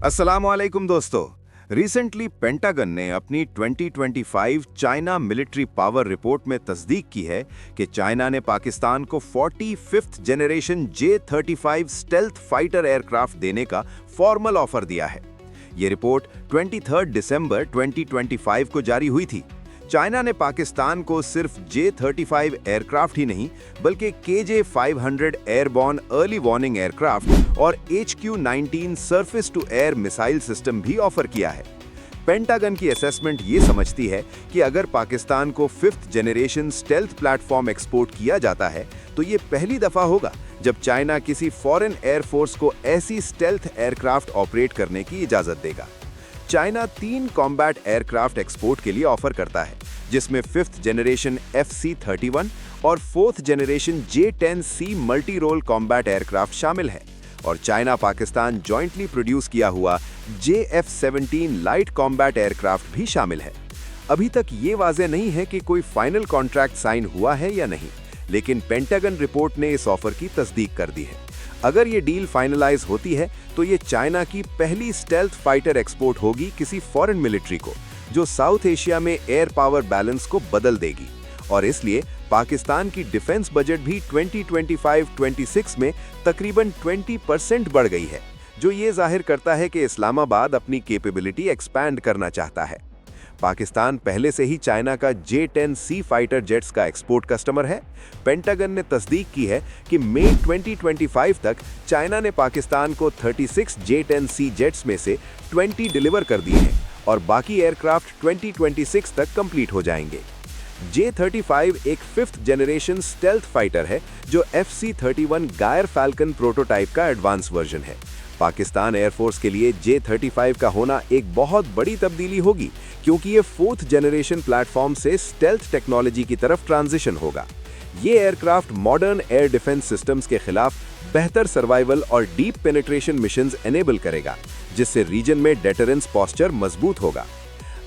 अस्सलामुअलैकुम दोस्तों। Recently pentagon ने अपनी 2025 चाइना मिलिट्री पावर रिपोर्ट में तस्दीक की है कि चाइना ने पाकिस्तान को 45th generation J-35 stealth fighter aircraft देने का फॉर्मल ऑफर दिया है। ये रिपोर्ट 23 दिसंबर 2025 को जारी हुई थी। चाइना ने पाकिस्तान को सिर्फ J-35 एयरक्राफ्ट ही नहीं बल्कि KJ-500 airborne early warning aircraft और HQ-19 surface to air missile system भी ऑफर किया है। पेंटागन की असेसमेंट ये समझती है कि अगर पाकिस्तान को 5th generation stealth platform export किया जाता है तो ये पहली दफा होगा जब चाइना किसी फॉरेन एयरफोर्स को ऐसी स्टेल्थ एयरक्राफ्ट ऑपरेट करने की इजाजत देगा। चाइना 3 कॉम्बैट एयरक्राफ्ट एक्सपोर्ट के लिए ऑफर करता है, जिसमें 5th जनरेशन FC-31 और 4th generation J-10C multi role combat aircraft शामिल है और चाइना पाकिस्तान जॉइंटली प्रोड्यूस किया हुआ JF-17 लाइट कॉम्बैट एयरक्राफ्ट भी शामिल है। अभी तक ये वाज़ेह नहीं है कि कोई फाइनल कॉन्ट्रैक्ट साइन हुआ है या नहीं, लेकिन पेंटागन रिपोर्ट ने इस ऑफर की तस्दीक कर दी है। अगर ये डील फाइनलाइज होती है तो ये चाइना की पहली स्टेल्थ फाइटर एक्सपोर्ट होगी किसी फॉरेन मिलिट्री को, जो साउथ एशिया में एयर पावर बैलेंस को बदल देगी और इसलिए पाकिस्तान की डिफेंस बजट भी 2025-26 में तकरीबन 20% बढ़ गई है, जो ये जाहिर करता है कि इस्लामाबाद अपनी कैपेबिलिटी एक्सपैंड करना चाहता है। पाकिस्तान पहले से ही चाइना का J-10C फाइटर जेट्स का एक्सपोर्ट कस्टमर है। पेंटागन ने तस्दीक की है कि मई 2025 तक चाइना ने पाकिस्तान को 36 J-10C जेट्स में से 20 डिलीवर कर दिए हैं और बाकी एयरक्राफ्ट 2026 तक कंप्लीट हो जाएंगे। J-35 एक 5th जनरेशन स्टेल्थ फाइटर है जो FC-31 गायर फैल्कन प्रोटोटाइप का एडवांस वर्जन है। पाकिस्तान एयरफोर्स के लिए J-35 का होना एक बहुत बड़ी तब्दीली होगी, क्योंकि ये 4th जनरेशन प्लेटफॉर्म से स्टेल्थ टेक्नोलॉजी की तरफ ट्रांजिशन होगा। ये aircraft modern air defence systems के खिलाफ बेहतर सर्वाइवल और डीप पेनिट्रेशन मिशंस एनेबल करेगा, जिससे रीजन में डेटरेंस पोस्चर मजबूत होगा।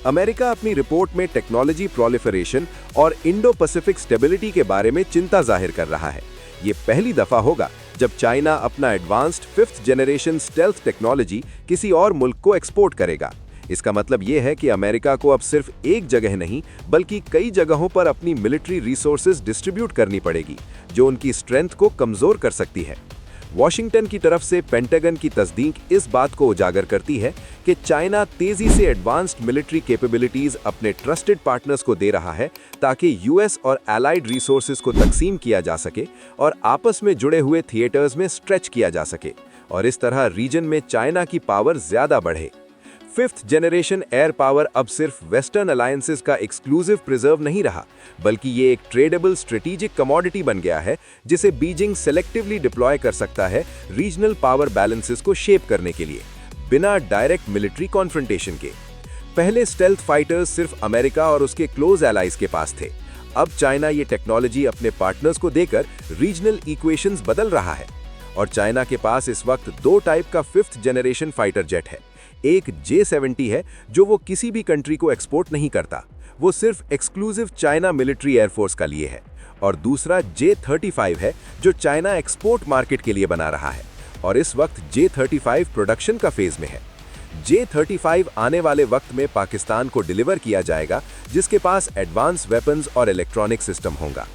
अमेरिका अपनी रिपोर्ट में टेक्नोलॉजी प्रोलिफरेशन और इंडो पैसिफिक स्टेबिलिटी के बारे में चिंता जाहिर कर रहा है। ये पहली दफा होगा जब चाइना अपना advanced 5th generation stealth technology किसी और मुल्क को एक्सपोर्ट करेगा। इसका मतलब ये है कि अमेरिका को अब सिर्फ एक जगह नहीं बल्कि कई जगहों पर अपनी मिलिट्री रिसोर्सेज डिस्ट्रीब्यूट करनी पड़ेगी, जो उनकी स्ट्रेंथ को कमजोर कर सकती है। वॉशिंगटन की तरफ से पेंटागन की तस्दीक इस बात को उजागर करती है कि चाइना तेजी से एडवांस्ड मिलिट्री कैपेबिलिटीज अपने ट्रस्टेड पार्टनर्स को दे रहा है ताकि यूएस और एलाइड रिसोर्सेज को तकसीम किया जा सके और आपस में जुड़े हुए थिएटर्स में स्ट्रेच किया जा सके और इस तरह रीजन में चाइना की पावर ज्यादा बढ़े। 5th जनरेशन एयर पावर अब सिर्फ वेस्टर्न अलायंसेस का एक्सक्लूसिव प्रिजर्व नहीं रहा, बल्कि ये एक ट्रेडेबल स्ट्रेटेजिक कमोडिटी बन गया है जिसे बीजिंग सेलेक्टिवली डिप्लॉय कर सकता है रीजनल पावर बैलेंसेस को शेप करने के लिए, बिना डायरेक्ट मिलिट्री कॉन्फ्रंटेशन के। पहले स्टेल्थ फाइटर्स सिर्फ अमेरिका और उसके क्लोज एलाइज के पास थे। अब चाइना ये टेक्नोलॉजी अपने पार्टनर्स को देकर रीजनल इक्वेशंस बदल रहा है और चाइना के पास इस वक्त 2 टाइप का 5th जनरेशन फाइटर जेट है। एक J-70 है जो वो किसी भी कंट्री को एक्सपोर्ट नहीं करता, वो सिर्फ एक्सक्लूसिव चाइना मिलिट्री एयरफोर्स का लिए है, और दूसरा J-35 है जो चाइना एक्सपोर्ट मार्केट के लिए बना रहा है और इस वक्त J-35 प्रोडक्शन का फेज में है। J-35 आने वाले वक्त में पाकिस्तान को डिलीवर किया जाएगा, जिसके पास एडवांस वेपन्स और इलेक्ट्रॉनिक सिस्टम होगा।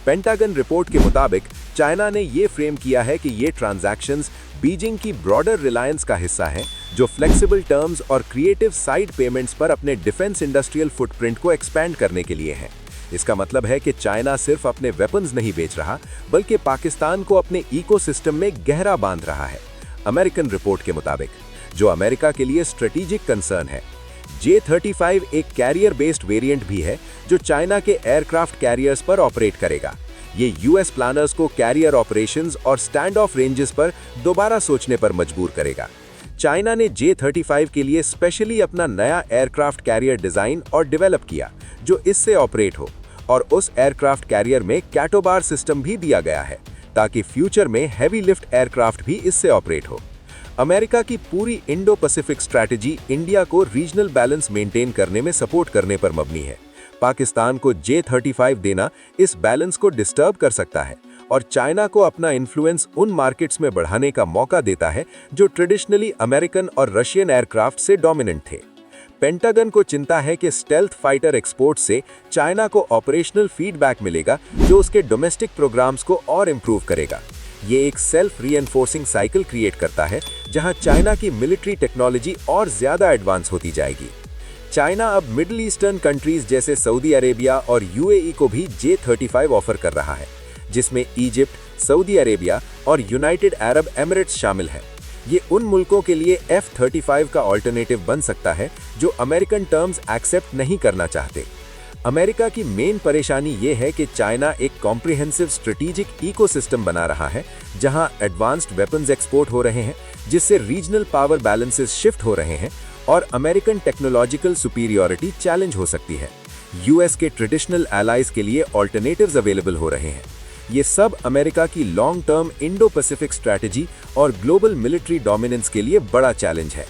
पेंटागन रिपोर्ट के मुताबिक चाइना ने ये फ्रेम किया है कि ये ट्रांजैक्शंस बीजिंग की ब्रॉडर रिलायंस का हिस्सा है, जो फ्लेक्सिबल टर्म्स और क्रिएटिव साइड पेमेंट्स पर अपने डिफेंस इंडस्ट्रियल फुटप्रिंट को एक्सपैंड करने के लिए है। इसका मतलब है कि चाइना सिर्फ अपने वेपन्स नहीं बेच रहा, बल्कि पाकिस्तान को अपने इकोसिस्टम में गहरा बांध रहा है। अमेरिकन रिपोर्ट के मुताबिक, जो अमेरिका के लिए स्ट्रेटेजिक कंसर्न है, J-35 एक कैरियर बेस्ड वेरिएंट भी है जो चाइना के एयरक्राफ्ट कैरियर्स पर ऑपरेट करेगा। ये यूएस प्लानर्स को कैरियर ऑपरेशंस और स्टैंड ऑफ रेंजेस पर दोबारा सोचने पर मजबूर करेगा। चाइना ने J-35 के लिए स्पेशली अपना नया एयरक्राफ्ट कैरियर डिजाइन और डेवलप किया जो इससे ऑपरेट हो, और उस एयरक्राफ्ट कैरियर में कैटोबार सिस्टम भी दिया गया है ताकि फ्यूचर में हैवी लिफ्ट एयरक्राफ्ट भी इससे ऑपरेट हो। अमेरिका की पूरी इंडो पैसिफिक स्ट्रैटेजी इंडिया को रीजनल बैलेंस मेंटेन करने में सपोर्ट करने पर मबनी है। पाकिस्तान को J-35 देना इस बैलेंस को डिस्टर्ब कर सकता है और चाइना को अपना इन्फ्लुएंस उन मार्केट्स में बढ़ाने का मौका देता है जो ट्रेडिशनली अमेरिकन और रशियन एयरक्राफ्ट से डोमिनेंट थे। पेंटागन को चिंता है कि स्टेल्थ फाइटर एक्सपोर्ट से चाइना को ऑपरेशनल फीडबैक मिलेगा जो उसके डोमेस्टिक प्रोग्राम्स को और इम्प्रूव करेगा। ये एक सेल्फ रीएनफोर्सिंग साइकिल क्रिएट करता है जहां चाइना की मिलिट्री टेक्नोलॉजी और ज्यादा एडवांस होती जाएगी। चाइना अब मिडिल ईस्टर्न कंट्रीज जैसे सऊदी अरेबिया और यूएई को भी J-35 ऑफर कर रहा है, जिसमें इजिप्ट, सऊदी अरेबिया और यूनाइटेड अरब एमिरेट्स शामिल हैं। ये उन मुल्कों के लिए F-35 का ऑल्टरनेटिव बन सकता है जो अमेरिकन टर्म्स एक्सेप्ट नहीं करना चाहते। अमेरिका की मेन परेशानी ये है कि चाइना एक कॉम्प्रिहेंसिव स्ट्रेटेजिक इकोसिस्टम बना रहा है जहां एडवांस्ड वेपन्स एक्सपोर्ट हो रहे हैं, जिससे रीजनल पावर बैलेंसेस शिफ्ट हो रहे हैं और अमेरिकन टेक्नोलॉजिकल सुपीरियॉरिटी चैलेंज हो सकती है। यूएस के ट्रेडिशनल एलाइज के लिए ऑल्टरनेटिव्स अवेलेबल हो रहे हैं। ये सब अमेरिका की long term Indo Pacific strategy और ग्लोबल मिलिट्री डोमिनेंस के लिए बड़ा चैलेंज है।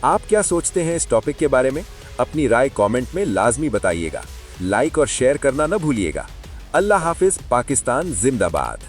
आप क्या सोचते हैं इस टॉपिक के बारे में? अपनी राय कमेंट में लाजमी बताइएगा। लाइक और शेयर करना न भूलिएगा। अल्लाह हाफिज। पाकिस्तान जिंदाबाद।